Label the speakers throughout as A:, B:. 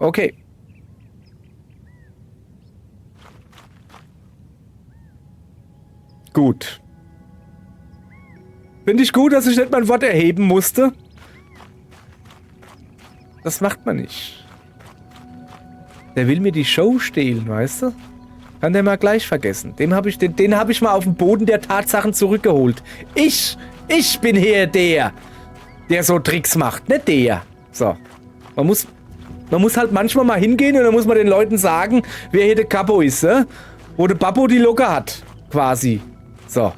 A: Okay. Gut. Finde ich gut, dass ich nicht mein Wort erheben musste. Das macht man nicht. Der will mir die Show stehlen, weißt du? Kann der mal gleich vergessen. Den habe ich mal auf den Boden der Tatsachen zurückgeholt. Ich bin hier der so Tricks macht, nicht der. So. Man muss halt manchmal mal hingehen und dann muss man den Leuten sagen, wer hier der Capo ist, ne? Wo der Babbo die Locke hat, quasi. So.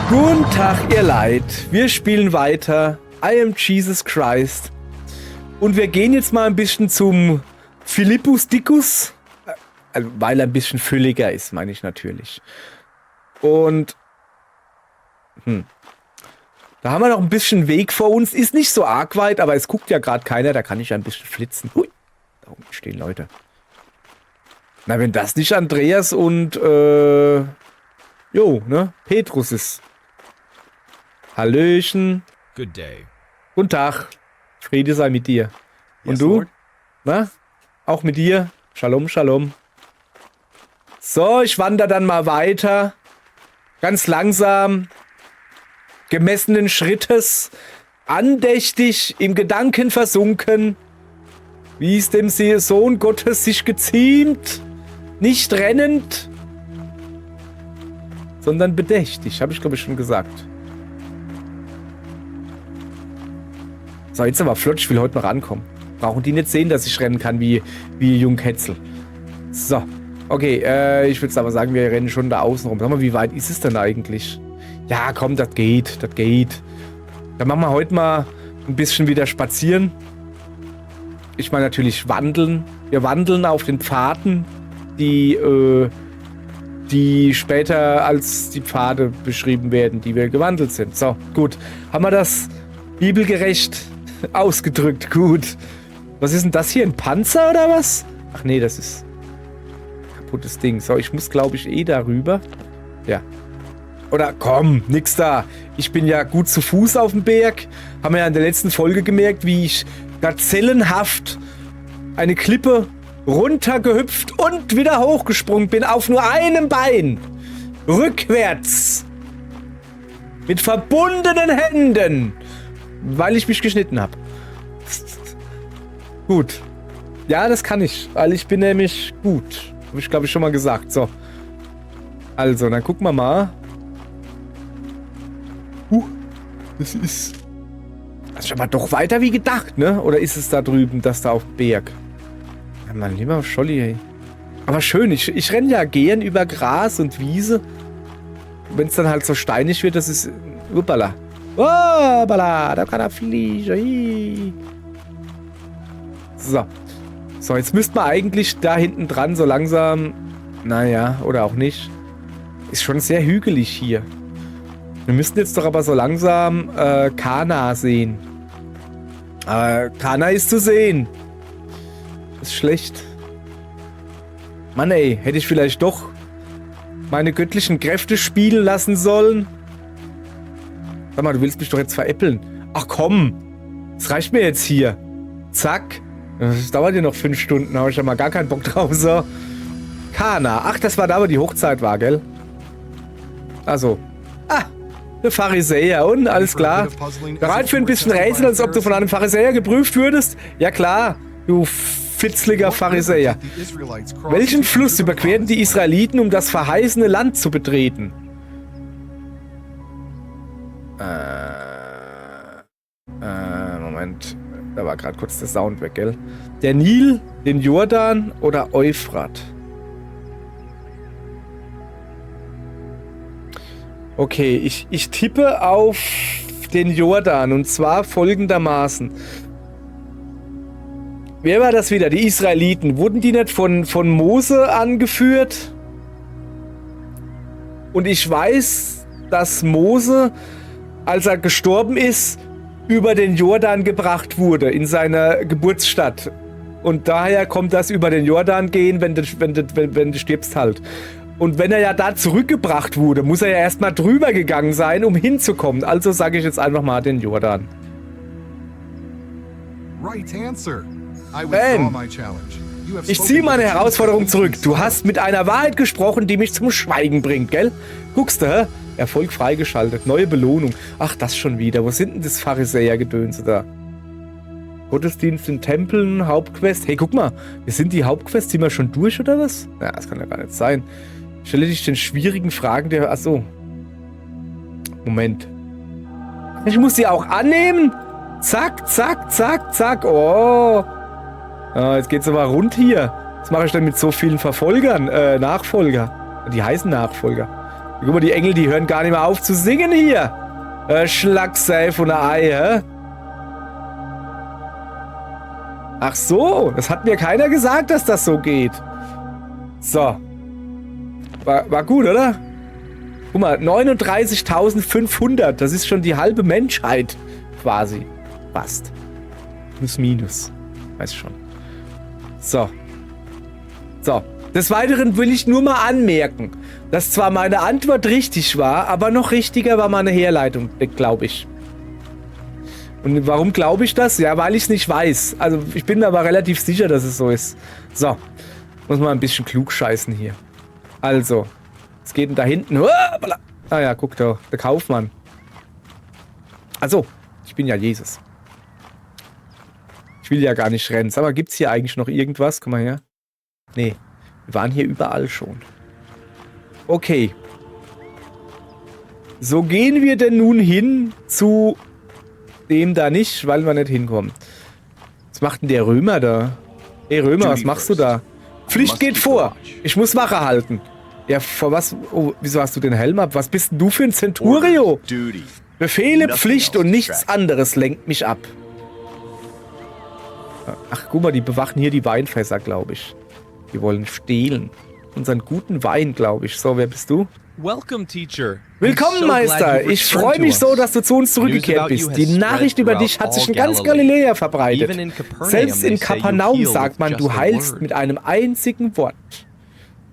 A: Guten Tag, ihr Leid. Wir spielen weiter. I am Jesus Christ. Und wir gehen jetzt mal ein bisschen zum Philippus Dickus. Weil er ein bisschen fülliger ist, meine ich natürlich. Und da haben wir noch ein bisschen Weg vor uns. Ist nicht so arg weit, aber es guckt ja gerade keiner. Da kann ich ein bisschen flitzen. Hui, da unten stehen Leute. Na, wenn das nicht Andreas und Petrus ist. Hallöchen.
B: Good day.
A: Guten Tag. Friede sei mit dir. Und
B: Yes,
A: du?
B: Lord.
A: Na? Auch mit dir? Shalom, Shalom. So, ich wandere dann mal weiter. Ganz langsam. Gemessenen Schrittes. Andächtig, im Gedanken versunken. Wie es dem Sohn Gottes sich geziemt. Nicht rennend, sondern bedächtig. Habe ich, glaube ich, schon gesagt. So, jetzt aber flott. Ich will heute mal rankommen. Brauchen die nicht sehen, dass ich rennen kann wie Jung Hetzel. So. Okay, ich würde aber sagen, wir rennen schon da außen rum. Sag mal, wie weit ist es denn eigentlich? Ja, komm, das geht. Das geht. Dann machen wir heute mal ein bisschen wieder spazieren. Ich meine natürlich wandeln. Wir wandeln auf den Pfaden, die später als die Pfade beschrieben werden, die wir gewandelt sind. So, gut. Haben wir das bibelgerecht ausgedrückt? Gut. Was ist denn das hier? Ein Panzer oder was? Ach nee, das ist ein kaputtes Ding. So, ich muss, glaube ich, darüber. Ja. Oder komm, nix da. Ich bin ja gut zu Fuß auf dem Berg. Haben wir ja in der letzten Folge gemerkt, wie ich gazellenhaft eine Klippe runtergehüpft und wieder hochgesprungen bin auf nur einem Bein. Rückwärts. Mit verbundenen Händen. Weil ich mich geschnitten habe. Gut. Ja, das kann ich. Weil ich bin nämlich gut. Habe ich, glaube ich, schon mal gesagt. So. Also, dann gucken wir mal. Das ist schon mal doch weiter wie gedacht, ne? Oder ist es da drüben, das da auf dem Berg? Ja, mein lieber Scholli, ey. Aber schön, ich renne ja gern über Gras und Wiese. Wenn es dann halt so steinig wird, das ist... Uppala. Uppala, da kann er fliegen. So. So, jetzt müsste man eigentlich da hinten dran so langsam... Naja, oder auch nicht. Ist schon sehr hügelig hier. Wir müssten jetzt doch aber so langsam Kana sehen. Kana ist zu sehen. Ist schlecht. Mann ey, hätte ich vielleicht doch meine göttlichen Kräfte spielen lassen sollen? Sag mal, du willst mich doch jetzt veräppeln. Ach komm, das reicht mir jetzt hier. Zack. Das dauert ja noch 5 Stunden, habe ich ja mal gar keinen Bock drauf. So. Kana. Ach, das war da, wo die Hochzeit war, gell? Also. Ah, der Pharisäer. Und, alles klar. Bereit für ein bisschen Rätsel, als ob du von einem Pharisäer geprüft würdest? Ja klar, du fitzliger Pharisäer. Welchen Fluss überquerten die Israeliten, um das verheißene Land zu betreten? Moment. Da war gerade kurz der Sound weg, gell? Der Nil, den Jordan oder Euphrat? Okay, ich tippe auf den Jordan und zwar folgendermaßen. Wer war das wieder? Die Israeliten. Wurden die nicht von Mose angeführt? Und ich weiß, dass Mose, als er gestorben ist, über den Jordan gebracht wurde, in seiner Geburtsstadt. Und daher kommt das über den Jordan gehen, wenn du stirbst halt. Und wenn er ja da zurückgebracht wurde, muss er ja erstmal drüber gegangen sein, um hinzukommen. Also sage ich jetzt einfach mal den Jordan. Ben, ich ziehe meine Herausforderung zurück. Du hast mit einer Wahrheit gesprochen, die mich zum Schweigen bringt, gell? Guckst du, hä? Erfolg freigeschaltet. Neue Belohnung. Ach, das schon wieder. Wo sind denn das Pharisäer-Gedönse da? Gottesdienst in Tempeln, Hauptquest. Hey, guck mal. Wir sind die Hauptquest. Ziehen wir schon durch, oder was? Ja, das kann ja gar nicht sein. Stelle dich den schwierigen Fragen der... Achso. Moment. Ich muss sie auch annehmen? Zack, zack, zack, zack. Oh. Ah, jetzt geht's aber rund hier. Was mache ich denn mit so vielen Verfolgern? Nachfolger. Die heißen Nachfolger. Guck mal, die Engel, die hören gar nicht mehr auf zu singen hier. Schlagsei von der Ei, hä? Ach so, das hat mir keiner gesagt, dass das so geht. So. War gut, oder? Guck mal, 39.500. Das ist schon die halbe Menschheit. Quasi. Fast. Plus, minus. Weiß schon. So. So. Des Weiteren will ich nur mal anmerken, dass zwar meine Antwort richtig war, aber noch richtiger war meine Herleitung, glaube ich. Und warum glaube ich das? Ja, weil ich es nicht weiß. Also ich bin mir aber relativ sicher, dass es so ist. So. Muss mal ein bisschen klug scheißen hier. Also. Was geht denn da hinten? Ah ja, guck da. Der Kaufmann. Also, ich bin ja Jesus. Ich will ja gar nicht rennen. Aber gibt's hier eigentlich noch irgendwas? Komm mal her. Nee. Wir waren hier überall schon. Okay. So gehen wir denn nun hin zu dem da nicht, weil wir nicht hinkommen. Was macht denn der Römer da? Hey Römer, was machst du da? Pflicht geht vor. Ich muss Wache halten. Ja, vor was? Oh, wieso hast du den Helm ab? Was bist denn du für ein Centurio? Befehle, Pflicht und nichts anderes lenkt mich ab. Ach, guck mal, die bewachen hier die Weinfässer, glaube ich. Die wollen stehlen. Unseren guten Wein, glaube ich. So, wer bist du? Willkommen, Meister. Ich freue mich so, dass du zu uns zurückgekehrt bist. Die Nachricht über dich hat sich in ganz Galiläa verbreitet. Selbst in Kapernaum sagt man, du heilst mit einem einzigen Wort.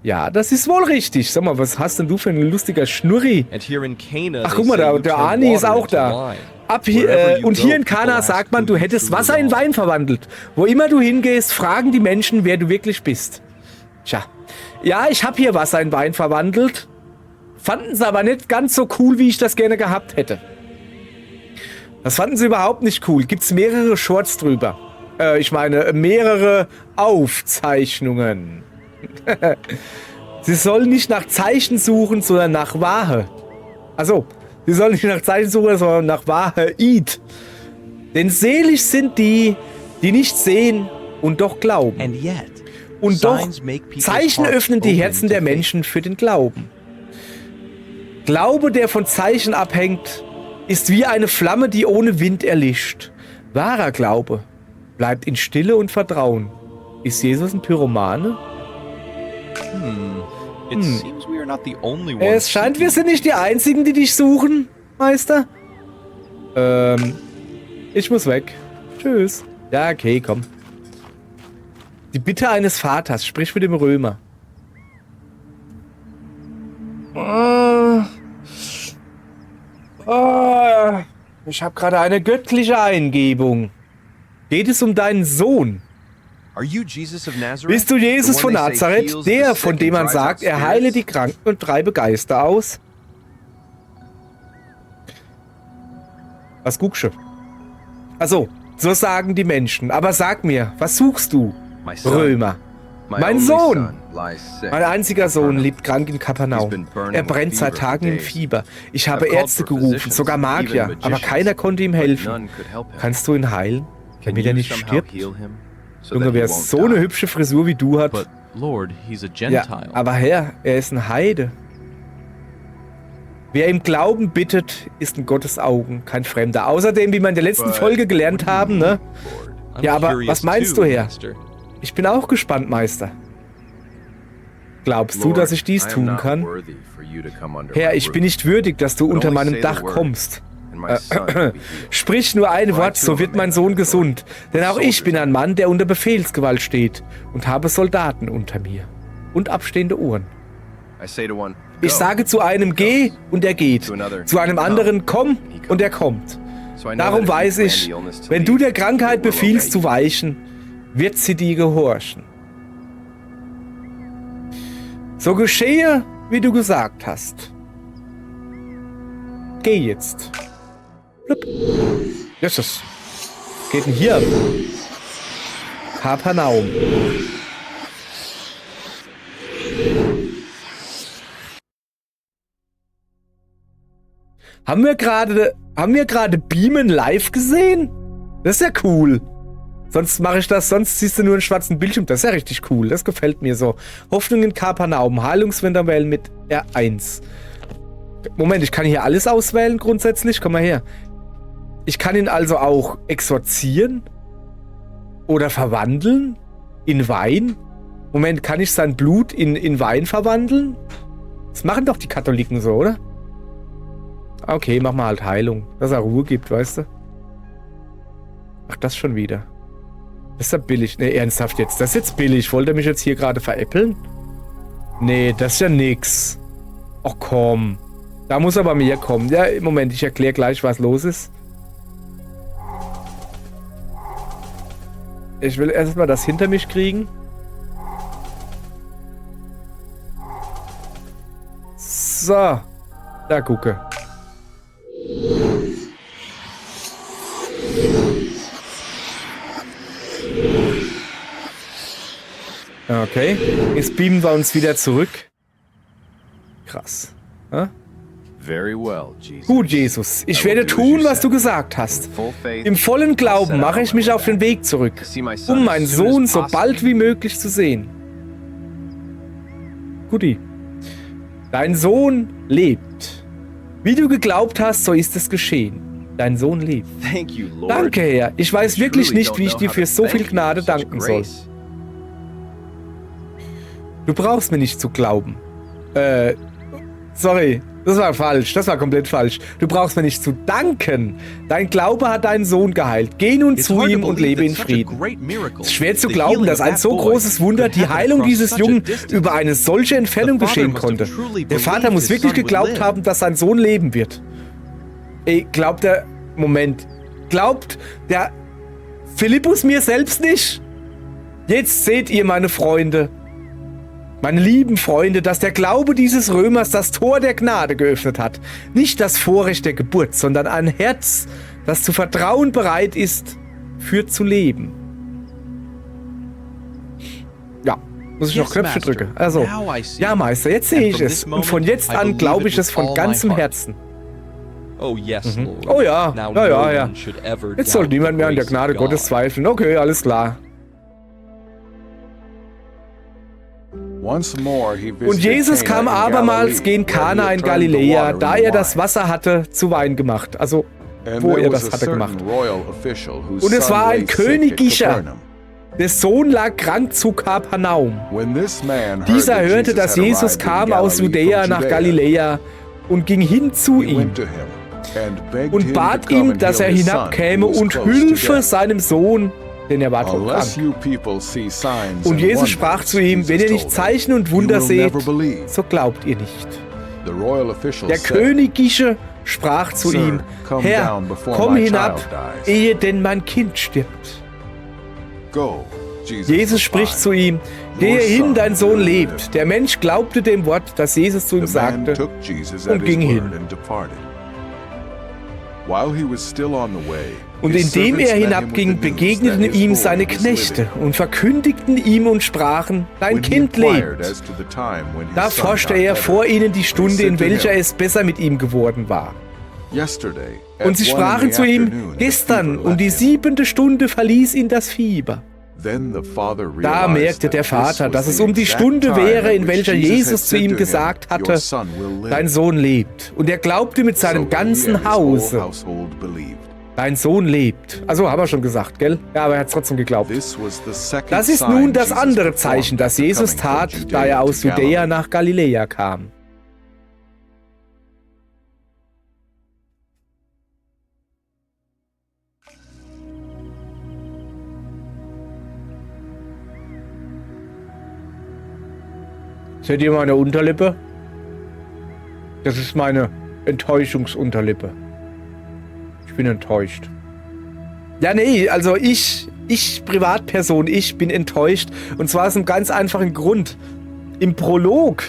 A: Ja, das ist wohl richtig. Sag mal, was hast denn du für ein lustiger Schnurri? Ach, guck mal, der Arni ist auch da. Und hier in Kana sagt man, du hättest Wasser in Wein verwandelt. Wo immer du hingehst, fragen die Menschen, wer du wirklich bist. Tja. Ja, ich habe hier Wasser in Wein verwandelt. Fanden sie aber nicht ganz so cool, wie ich das gerne gehabt hätte. Das fanden sie überhaupt nicht cool. Gibt's mehrere Shorts drüber. Ich meine, mehrere Aufzeichnungen. Sie sollen nicht nach Zeichen suchen, sondern nach Wahrheit. Also, sie sollen nicht nach Zeichen suchen, sondern nach Wahrheit. Denn selig sind die, die nicht sehen und doch glauben. Und doch, Zeichen öffnen die Herzen der Menschen für den Glauben. Glaube, der von Zeichen abhängt, ist wie eine Flamme, die ohne Wind erlischt. Wahrer Glaube bleibt in Stille und Vertrauen. Ist Jesus ein Pyromane? Es scheint, wir sind nicht die Einzigen, die dich suchen, Meister. Ich muss weg. Tschüss. Ja, okay, komm. Die Bitte eines Vaters, sprich mit dem Römer. Ich habe gerade eine göttliche Eingebung. Geht es um deinen Sohn? Bist du Jesus von Nazareth, der, von dem man sagt, er heile die Kranken und treibe Geister aus? Was guckst du? Also, so sagen die Menschen. Aber sag mir, was suchst du, Römer? Mein Sohn! Mein einziger Sohn liegt krank in Kapernaum. Er brennt seit Tagen im Fieber. Ich habe Ärzte gerufen, sogar Magier, aber keiner konnte ihm helfen. Kannst du ihn heilen, damit er nicht stirbt? Junge, wer so eine hübsche Frisur wie du hat. Ja, aber Herr, er ist ein Heide. Wer im Glauben bittet, ist in Gottes Augen kein Fremder. Außerdem, wie wir in der letzten Folge gelernt haben, ne? Ja, aber was meinst du, Herr? Ich bin auch gespannt, Meister. Glaubst du, dass ich dies tun kann? Herr, ich bin nicht würdig, dass du unter meinem Dach kommst. Sprich nur ein Wort, so wird mein Sohn gesund. Denn auch ich bin ein Mann, der unter Befehlsgewalt steht und habe Soldaten unter mir und abstehende Ohren. Ich sage zu einem, geh, und er geht. Zu einem anderen, komm, und er kommt. Darum weiß ich, wenn du der Krankheit befiehlst zu weichen, wird sie dir gehorchen. So geschehe, wie du gesagt hast. Geh jetzt. Blub. Jesus. Was geht denn hier ab? Kapernaum. Haben wir gerade Beamen live gesehen? Das ist ja cool. Sonst mache ich das, sonst siehst du nur einen schwarzen Bildschirm. Das ist ja richtig cool. Das gefällt mir so. Hoffnung in Kapernaum. Heilungswender wählen mit R1. Moment, ich kann hier alles auswählen grundsätzlich. Komm mal her. Ich kann ihn also auch exorzieren? Oder verwandeln? In Wein? Moment, kann ich sein Blut in Wein verwandeln? Das machen doch die Katholiken so, oder? Okay, mach mal halt Heilung. Dass er Ruhe gibt, weißt du? Ach, das schon wieder. Das ist ja billig. Ne, ernsthaft jetzt. Das ist jetzt billig. Wollt ihr mich jetzt hier gerade veräppeln? Nee, das ist ja nix. Ach komm. Da muss aber mehr kommen. Ja, Moment, ich erkläre gleich, was los ist. Ich will erstmal das hinter mich kriegen. So. Da gucke. Okay. Jetzt beamen wir uns wieder zurück. Krass. Ja? Gut, Jesus. Ich werde tun, was du gesagt hast. Im vollen Glauben mache ich mich auf den Weg zurück, um meinen Sohn so bald wie möglich zu sehen. Guti. Dein Sohn lebt. Wie du geglaubt hast, so ist es geschehen. Dein Sohn lebt. Danke, Herr. Ich weiß wirklich nicht, wie ich dir für so viel Gnade danken soll. Du brauchst mir nicht zu glauben. Sorry. Das war falsch. Das war komplett falsch. Du brauchst mir nicht zu danken. Dein Glaube hat deinen Sohn geheilt. Geh nun zu ihm und lebe in Frieden. Es ist schwer zu glauben, dass ein so großes Wunder, die Heilung dieses Jungen, über eine solche Entfernung geschehen konnte. Der Vater muss wirklich geglaubt haben, dass sein Sohn leben wird. Ey, glaubt der... Moment. Glaubt der Philippus mir selbst nicht? Jetzt seht ihr, meine Freunde, meine lieben Freunde, dass der Glaube dieses Römers das Tor der Gnade geöffnet hat. Nicht das Vorrecht der Geburt, sondern ein Herz, das zu vertrauen bereit ist, für zu leben. Ja, muss ich noch Knöpfe drücken. Also, ja, Meister, jetzt sehe ich es. Und von jetzt an glaube ich es von ganzem Herzen. Oh ja, ja. Jetzt soll niemand mehr an der Gnade Gottes zweifeln. Okay, alles klar. Und Jesus kam abermals gen Kana in Galiläa, da er das Wasser hatte, zu Wein gemacht. Also, wo er das hatte gemacht. Und es war ein königischer. Der Sohn lag krank zu Kapernaum. Dieser hörte, dass Jesus kam aus Judäa nach Galiläa und ging hin zu ihm und bat ihm, dass er hinabkäme und hülfe seinem Sohn, denn er war todkrank. Und Jesus sprach zu ihm, wenn ihr nicht Zeichen und Wunder seht, so glaubt ihr nicht. Der Königische sprach zu ihm, Herr, komm hinab, ehe denn mein Kind stirbt. Jesus spricht zu ihm, gehe hin, dein Sohn lebt. Der Mensch glaubte dem Wort, das Jesus zu ihm sagte, und ging hin. Und indem er hinabging, begegneten ihm seine Knechte und verkündigten ihm und sprachen, dein Kind lebt. Da forschte er vor ihnen die Stunde, in welcher es besser mit ihm geworden war. Und sie sprachen zu ihm, gestern um die 7. Stunde verließ ihn das Fieber. Da merkte der Vater, dass es um die Stunde wäre, in welcher Jesus zu ihm gesagt hatte, dein Sohn lebt. Und er glaubte mit seinem ganzen Hause. Dein Sohn lebt. Also, haben wir schon gesagt, gell? Ja, aber er hat trotzdem geglaubt. Das ist nun das andere Zeichen, das Jesus tat, da er aus Judäa nach Galiläa kam. Seht ihr meine Unterlippe? Das ist meine Enttäuschungsunterlippe. Ich bin enttäuscht. Ja, nee, also ich Privatperson, ich bin enttäuscht. Und zwar aus einem ganz einfachen Grund. Im Prolog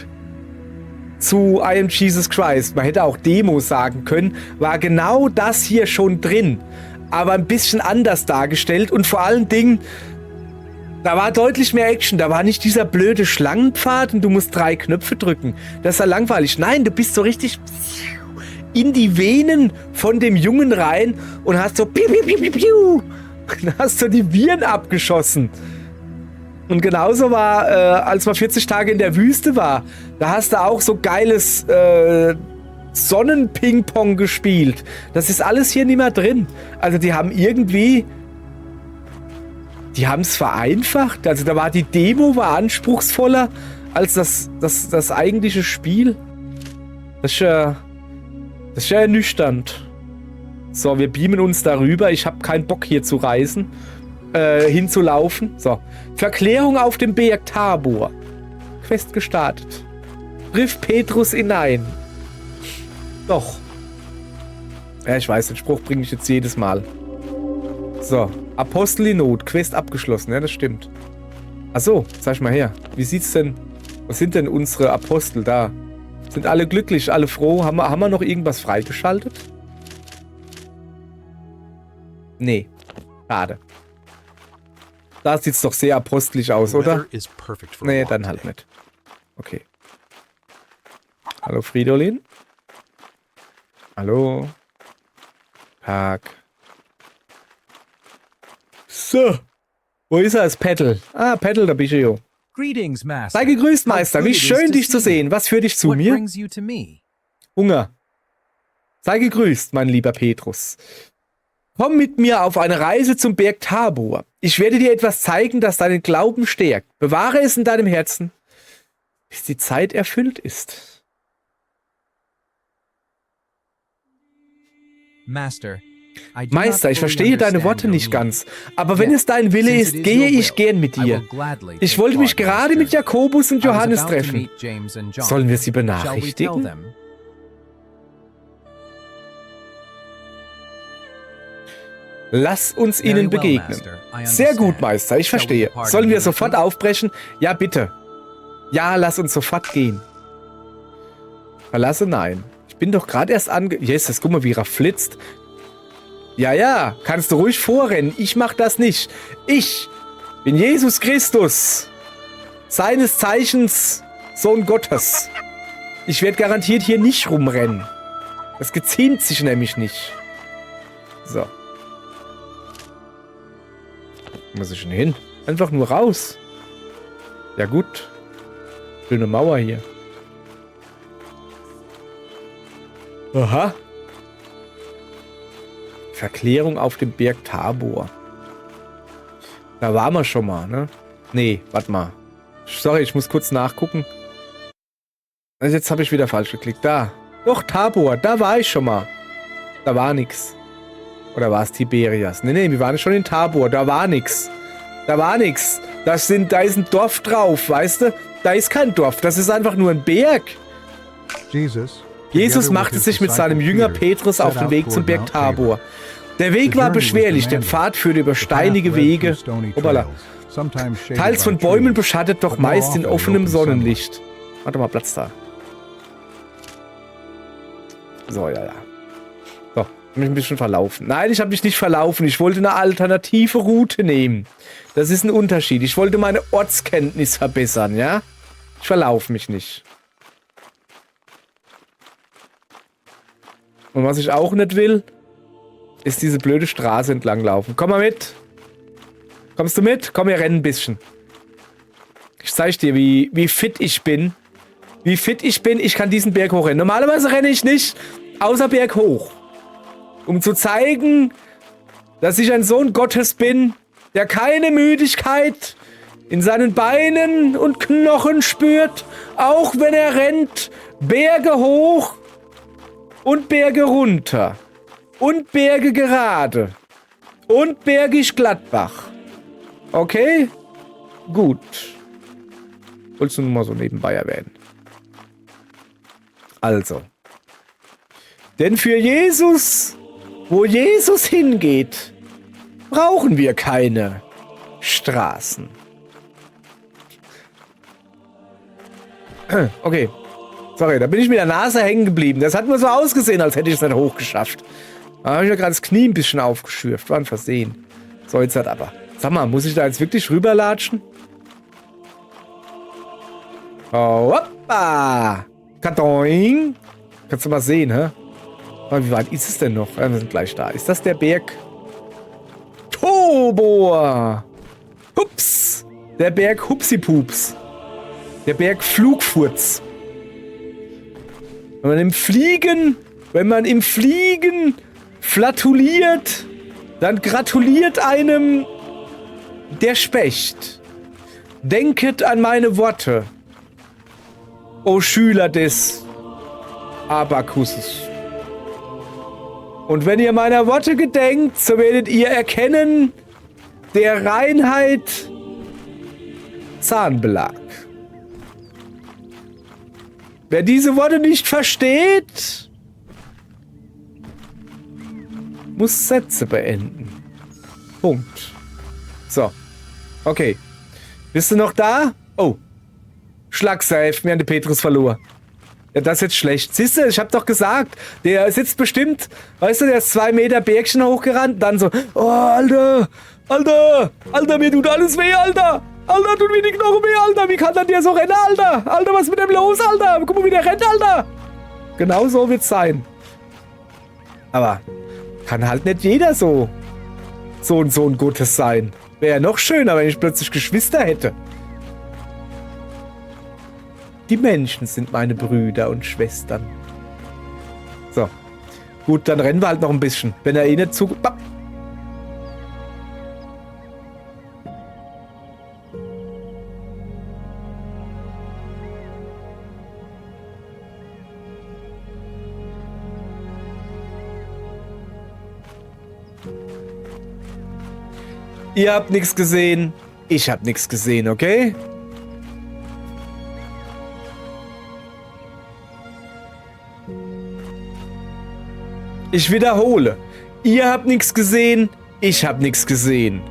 A: zu I Am Jesus Christ, man hätte auch Demo sagen können, war genau das hier schon drin. Aber ein bisschen anders dargestellt und vor allen Dingen, da war deutlich mehr Action. Da war nicht dieser blöde Schlangenpfad und du musst 3 Knöpfe drücken. Das ist ja langweilig. Nein, du bist so richtig in die Venen von dem Jungen rein und hast so piu, piu, piu, piu, piu. Und hast so die Viren abgeschossen. Und genauso war, als man 40 Tage in der Wüste war, da hast du auch so geiles Sonnenping-Pong gespielt. Das ist alles hier nicht mehr drin. Also die haben irgendwie, die haben es vereinfacht. Also da war die Demo war anspruchsvoller als das eigentliche Spiel. Das ist ja ernüchternd. So, wir beamen uns darüber. Ich habe keinen Bock hier zu reisen. Hinzulaufen. So. Verklärung auf dem Berg Tabor. Quest gestartet. Triff Petrus hinein. Doch. Ja, ich weiß, den Spruch bringe ich jetzt jedes Mal. So. Apostel in Not. Quest abgeschlossen. Ja, das stimmt. Achso, zeig mal her. Wie sieht's denn? Was sind denn unsere Apostel da? Sind alle glücklich, alle froh? Haben wir noch irgendwas freigeschaltet? Nee. Schade. Da sieht's doch sehr apostelisch aus, oder? Nee, dann halt nicht. Okay. Hallo Fridolin. Hallo. Tag. So. Wo ist er, das Petal? Ah, Petal, da bist du jo. Sei gegrüßt, Meister. Wie schön, dich zu sehen. Was führt dich zu mir? Hunger. Sei gegrüßt, mein lieber Petrus. Komm mit mir auf eine Reise zum Berg Tabor. Ich werde dir etwas zeigen, das deinen Glauben stärkt. Bewahre es in deinem Herzen, bis die Zeit erfüllt ist. Meister, ich verstehe deine Worte nicht ganz, aber wenn es dein Wille ist, gehe ich gern mit dir. Ich wollte mich gerade mit Jakobus und Johannes treffen. Sollen wir sie benachrichtigen? Lass uns ihnen begegnen. Sehr gut, Meister, ich verstehe. Sollen wir sofort aufbrechen? Ja, bitte. Ja, lass uns sofort gehen. Verlasse, nein. Ich bin doch gerade erst Jesus, guck mal, wie er flitzt. Ja, kannst du ruhig vorrennen. Ich mach das nicht. Ich bin Jesus Christus. Seines Zeichens Sohn Gottes. Ich werde garantiert hier nicht rumrennen. Das geziemt sich nämlich nicht. So. Wo muss ich denn hin? Einfach nur raus. Ja gut. Schöne Mauer hier. Aha. Verklärung auf dem Berg Tabor. Da waren wir schon mal, ne? Nee, warte mal. Sorry, ich muss kurz nachgucken. Also jetzt habe ich wieder falsch geklickt. Da. Doch, Tabor. Da war ich schon mal. Da war nix. Oder war es Tiberias? Nee, wir waren schon in Tabor. Da war nix. Da war nix. Da ist ein Dorf drauf, weißt du? Da ist kein Dorf. Das ist einfach nur ein Berg. Jesus machte sich mit seinem Jünger Petrus auf den Weg zum Berg Tabor. Der Weg war beschwerlich, der Pfad führte über steinige Wege, teils von Bäumen beschattet, doch meist in offenem Sonnenlicht. Warte mal, Platz da. So, ja. So, hab mich ein bisschen verlaufen. Nein, ich habe mich nicht verlaufen. Ich wollte eine alternative Route nehmen. Das ist ein Unterschied. Ich wollte meine Ortskenntnis verbessern, ja? Ich verlaufe mich nicht. Und was ich auch nicht will, ist diese blöde Straße entlang laufen. Komm mal mit. Kommst du mit? Komm, wir rennen ein bisschen. Ich zeig dir, wie fit ich bin. Wie fit ich bin. Ich kann diesen Berg hochrennen. Normalerweise renne ich nicht, außer Berg hoch. Um zu zeigen, dass ich ein Sohn Gottes bin, der keine Müdigkeit in seinen Beinen und Knochen spürt, auch wenn er rennt, Berge hoch und Berge runter. Und Berge gerade. Und Bergisch Gladbach. Okay? Gut. Wolltest du nur mal so nebenbei erwähnen. Also. Denn für Jesus, wo Jesus hingeht, brauchen wir keine Straßen. Okay. Sorry, da bin ich mit der Nase hängen geblieben. Das hat nur so ausgesehen, als hätte ich es nicht hochgeschafft. Da habe ich mir gerade das Knie ein bisschen aufgeschürft. War ein Versehen. So, jetzt halt aber. Sag mal, muss ich da jetzt wirklich rüberlatschen? Oh, hoppa! Kartoing! Kannst du mal sehen, hä? Oh, wie weit ist es denn noch? Wir sind gleich da. Ist das der Berg? Tobor! Hups! Der Berg Hupsipups. Der Berg Flugfurz. Wenn man im Fliegen flatuliert, dann gratuliert einem der Specht. Denket an meine Worte, o Schüler des Abakuses. Und wenn ihr meiner Worte gedenkt, so werdet ihr erkennen, der Reinheit Zahnbelag. Wer diese Worte nicht versteht, muss Sätze beenden. Punkt. So. Okay. Bist du noch da? Oh. Schlagsafe, mir an den Petrus verloren. Ja, das ist jetzt schlecht. Siehst du, ich hab doch gesagt, der sitzt bestimmt, weißt du, der ist 2 Meter Bergchen hochgerannt, dann so, oh, Alter, mir tut alles weh, Alter. Alter, tut mir die Knochen weh, Alter. Wie kann dann der so rennen, Alter? Alter, was ist mit dem los, Alter? Guck mal, wie der rennt, Alter. Genau so wird's sein. Aber kann halt nicht jeder so ein Gutes sein. Wäre ja noch schöner, wenn ich plötzlich Geschwister hätte. Die Menschen sind meine Brüder und Schwestern. So. Gut, dann rennen wir halt noch ein bisschen. Wenn er eh nicht zu... Ihr habt nichts gesehen, ich hab nichts gesehen, okay? Ich wiederhole. Ihr habt nichts gesehen, ich hab nichts gesehen.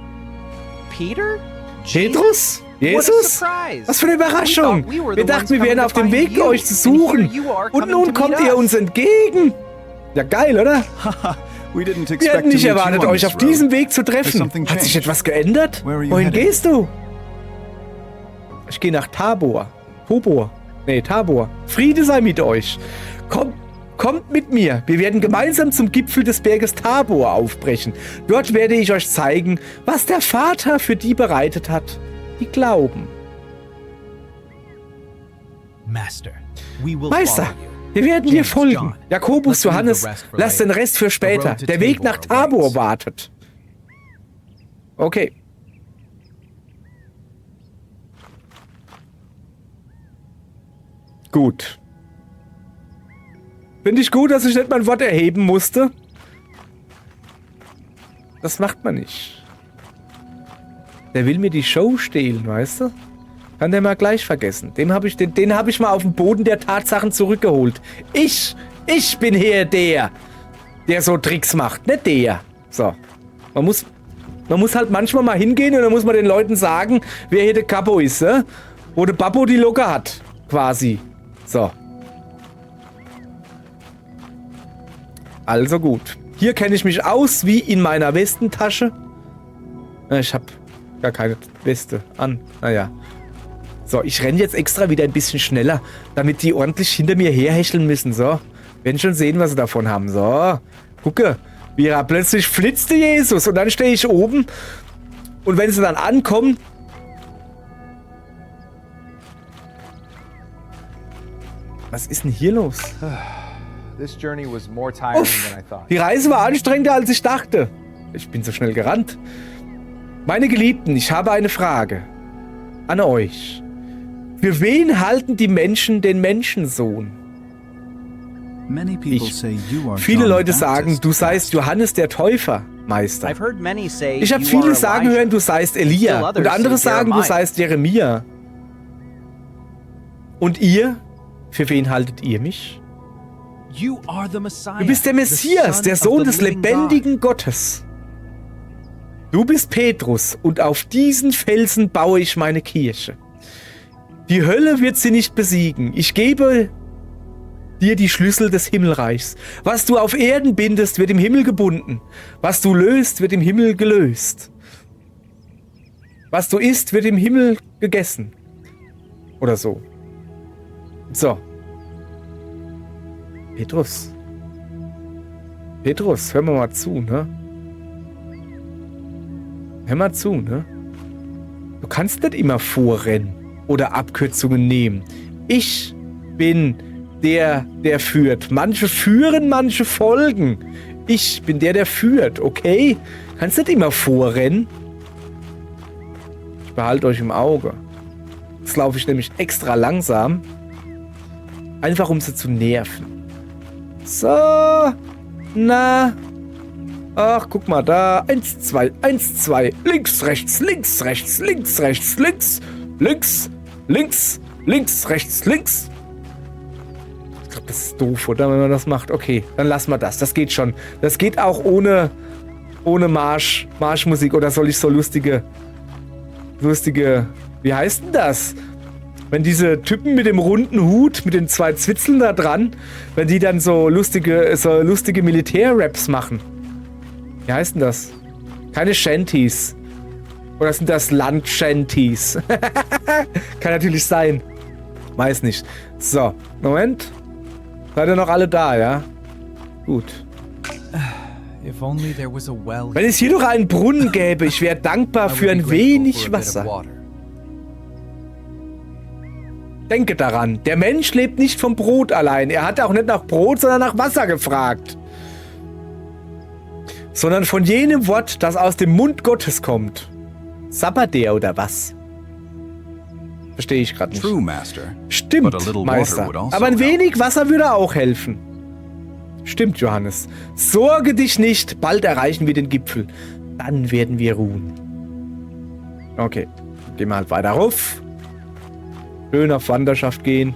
A: Petrus? Jesus? Was für eine Überraschung! Wir dachten, wir wären auf dem Weg, euch zu suchen. Und nun kommt ihr uns entgegen. Ja, geil, oder? Wir hätten nicht erwartet, euch auf diesem Weg zu treffen. Hat sich etwas geändert? Wohin gehst du? Ich gehe nach Tabor. Tabor. Friede sei mit euch. Kommt mit mir. Wir werden gemeinsam zum Gipfel des Berges Tabor aufbrechen. Dort werde ich euch zeigen, was der Vater für die bereitet hat, die glauben. Meister, wir werden dir folgen. Jakobus, Johannes, lasst den Rest für später. Der Weg nach Tabor wartet. Okay. Gut. Finde ich gut, dass ich nicht mein Wort erheben musste. Das macht man nicht. Der will mir die Show stehlen, weißt du? Kann der mal gleich vergessen. Den hab ich mal auf den Boden der Tatsachen zurückgeholt. Ich bin hier der so Tricks macht, nicht der. So. Man muss halt manchmal mal hingehen und dann muss man den Leuten sagen, wer hier der Capo ist, ne? Wo der Babbo die Locke hat. Quasi. So. Also gut. Hier kenne ich mich aus wie in meiner Westentasche. Ich habe gar keine Weste an. Naja. So, ich renne jetzt extra wieder ein bisschen schneller, damit die ordentlich hinter mir herhecheln müssen. So. Werden schon sehen, was sie davon haben. So. Gucke. Wie plötzlich flitzte Jesus und dann stehe ich oben. Und wenn sie dann ankommen... Was ist denn hier los? Uff, die Reise war anstrengender, als ich dachte. Ich bin so schnell gerannt. Meine Geliebten, ich habe eine Frage an euch. Für wen halten die Menschen den Menschensohn? Viele Leute sagen, du seist Johannes der Täufer, Meister. Ich habe viele sagen hören, du seist Elia. Und andere sagen, du seist Jeremia. Und ihr? Für wen haltet ihr mich? Du bist der Messias, der Sohn des lebendigen Gottes. Du bist Petrus und auf diesen Felsen baue ich meine Kirche. Die Hölle wird sie nicht besiegen. Ich gebe dir die Schlüssel des Himmelreichs. Was du auf Erden bindest, wird im Himmel gebunden. Was du löst, wird im Himmel gelöst. Was du isst, wird im Himmel gegessen. Oder so. So. Petrus. Petrus, hör mal zu, ne? Hör mal zu, ne? Du kannst nicht immer vorrennen oder Abkürzungen nehmen. Ich bin der führt. Manche führen, manche folgen. Ich bin der führt, okay? Kannst nicht immer vorrennen. Ich behalte euch im Auge. Jetzt laufe ich nämlich extra langsam. Einfach um sie zu nerven. So. Na. Ach, guck mal da. 1, 2, 1, 2. Links, rechts, links, rechts, links, rechts, links. Links, links, links, rechts, links. Ich glaube, das ist doof, oder? Wenn man das macht. Okay, dann lassen wir das. Das geht schon. Das geht auch ohne Marschmusik. Oder soll ich so lustige... Wie heißt denn das? Wenn diese Typen mit dem runden Hut, mit den 2 Zwitzeln da dran, wenn die dann so lustige Militär-Raps machen. Wie heißt denn das? Keine Shanties. Oder sind das Land-Shanties? Kann natürlich sein. Weiß nicht. So, Moment. Seid ihr noch alle da, ja? Gut. Wenn es hier noch einen Brunnen gäbe, ich wäre dankbar für ein wenig Wasser. Denke daran, der Mensch lebt nicht vom Brot allein. Er hat auch nicht nach Brot, sondern nach Wasser gefragt. Sondern von jenem Wort, das aus dem Mund Gottes kommt. Sabbert der oder was? Verstehe ich gerade nicht. Stimmt, Meister. Aber ein wenig Wasser würde auch helfen. Stimmt, Johannes. Sorge dich nicht, bald erreichen wir den Gipfel. Dann werden wir ruhen. Okay, gehen wir halt weiter rauf. Schön auf Wanderschaft gehen.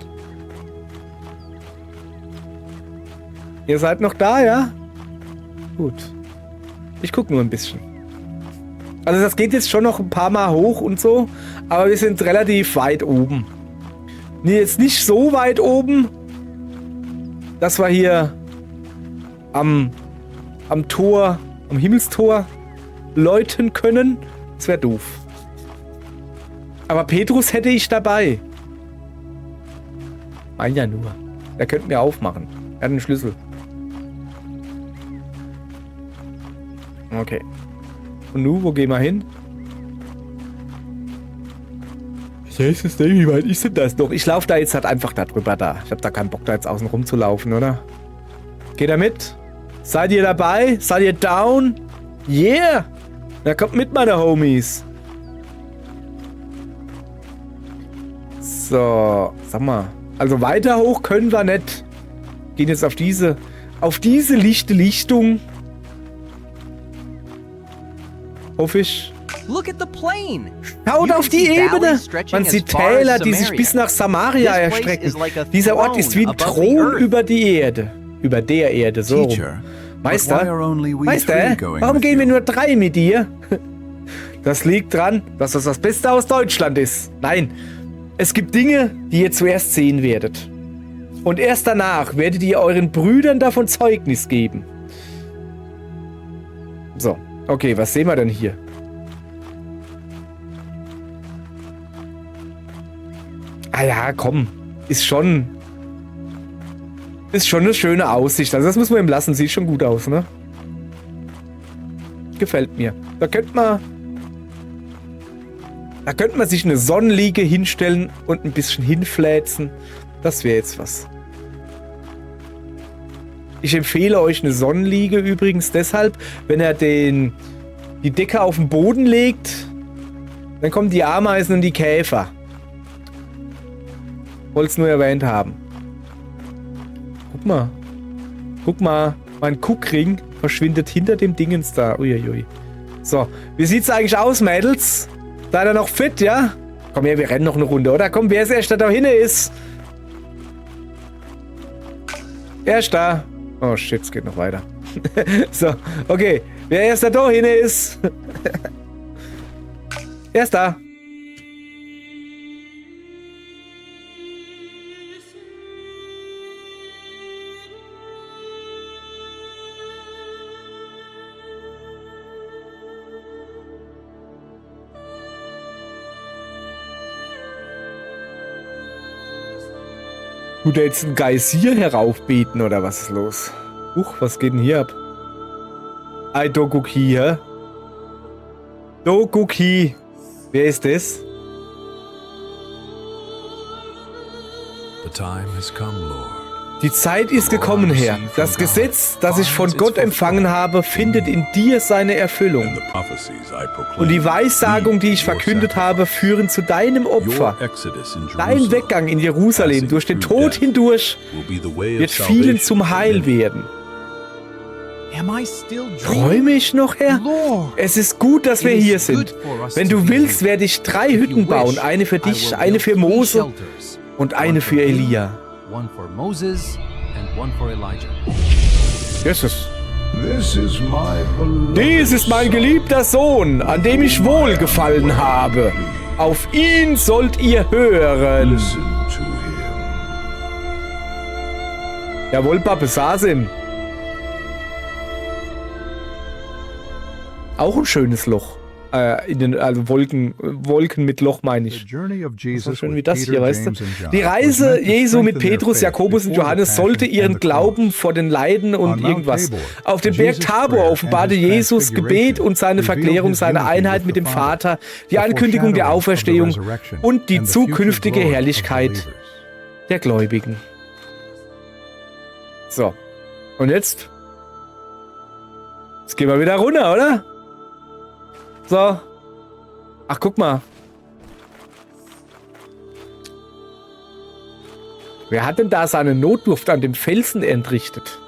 A: Ihr seid noch da, ja? Gut. Ich gucke nur ein bisschen. Also das geht jetzt schon noch ein paar Mal hoch und so, aber wir sind relativ weit oben. Nee, jetzt nicht so weit oben, dass wir hier am Tor, am Himmelstor läuten können. Das wäre doof. Aber Petrus hätte ich dabei. Mein ja nur. Der könnte mir aufmachen. Er hat einen Schlüssel. Okay. Und nun, wo gehen wir hin? Ich weiß es nicht, wie weit ist denn das noch? Ich laufe da jetzt halt einfach da drüber da. Ich habe da keinen Bock, da jetzt außen rum zu laufen, oder? Geht er mit? Seid ihr dabei? Seid ihr down? Yeah! Na, kommt mit, meine Homies. So, sag mal. Also weiter hoch können wir nicht. Gehen jetzt auf diese lichte Lichtung. Hoffe ich. Schaut auf die Ebene. Man sieht Täler, die sich bis nach Samaria erstrecken. Dieser Ort ist wie ein Thron über die Erde. Über der Erde, so rum. Meister, warum gehen wir nur 3 mit dir? Das liegt dran, dass das Beste aus Deutschland ist. Nein, es gibt Dinge, die ihr zuerst sehen werdet. Und erst danach werdet ihr euren Brüdern davon Zeugnis geben. So, okay, was sehen wir denn hier? Ah ja, komm, ist schon eine schöne Aussicht. Also das muss man ihm lassen, sieht schon gut aus, ne? Gefällt mir. Da könnte man sich eine Sonnenliege hinstellen und ein bisschen hinfläzen. Das wäre jetzt was. Ich empfehle euch eine Sonnenliege übrigens deshalb, wenn er die Decke auf den Boden legt, dann kommen die Ameisen und die Käfer. Wollte es nur erwähnt haben. Guck mal, mein Guckring verschwindet hinter dem Dingens da. Uiuiui. So, wie sieht's eigentlich aus, Mädels? Seid ihr noch fit, ja? Komm her, wir rennen noch eine Runde, oder? Komm, wer ist erst, der da hinten ist? Wer ist da? Oh shit, es geht noch weiter. So, okay. Wer erst da hin ist. Er ist da. Tut er jetzt ein Geysir heraufbeten oder was ist los? Huch, was geht denn hier ab? Ei, Dokuki, hä? Dokuki. Wer ist das?
B: The time has come, Lord.
A: Die Zeit ist gekommen, Herr. Das Gesetz, das ich von Gott empfangen habe, findet in dir seine Erfüllung. Und die Weissagung, die ich verkündet habe, führen zu deinem Opfer. Dein Weggang in Jerusalem durch den Tod hindurch wird vielen zum Heil werden. Träume ich noch, Herr? Es ist gut, dass wir hier sind. Wenn du willst, werde ich 3 Hütten bauen. Eine für dich, eine für Mose und eine für Elia. Jesus. Dies ist mein geliebter Sohn, an dem ich wohlgefallen habe. Auf ihn sollt ihr hören. Jawohl, Pappe, Sasim. Auch ein schönes Loch. Also Wolken mit Loch meine ich. So schön wie das hier, weißt du? Die Reise Jesu mit Petrus, Jakobus und Johannes sollte ihren Glauben vor den Leiden und irgendwas. Auf dem Berg Tabor offenbarte Jesus Gebet und seine Verklärung seiner Einheit mit dem Vater, die Ankündigung der Auferstehung und die zukünftige Herrlichkeit der Gläubigen. So. Und jetzt? Jetzt gehen wir wieder runter, oder? So. Ach, guck mal. Wer hat denn da seine Notdurft an dem Felsen entrichtet?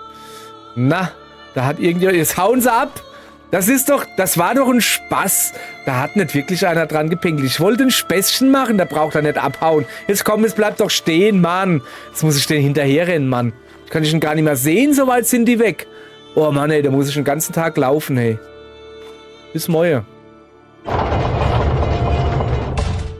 A: Na, da hat irgendjemand... Jetzt hauen sie ab. Das war doch ein Spaß. Da hat nicht wirklich einer dran gepinkelt. Ich wollte ein Späßchen machen, da braucht er nicht abhauen. Jetzt komm, es bleibt doch stehen, Mann. Jetzt muss ich den hinterherrennen, Mann. Ich kann ihn gar nicht mehr sehen, so weit sind die weg. Oh Mann, ey, da muss ich den ganzen Tag laufen, hey. Bis morgen.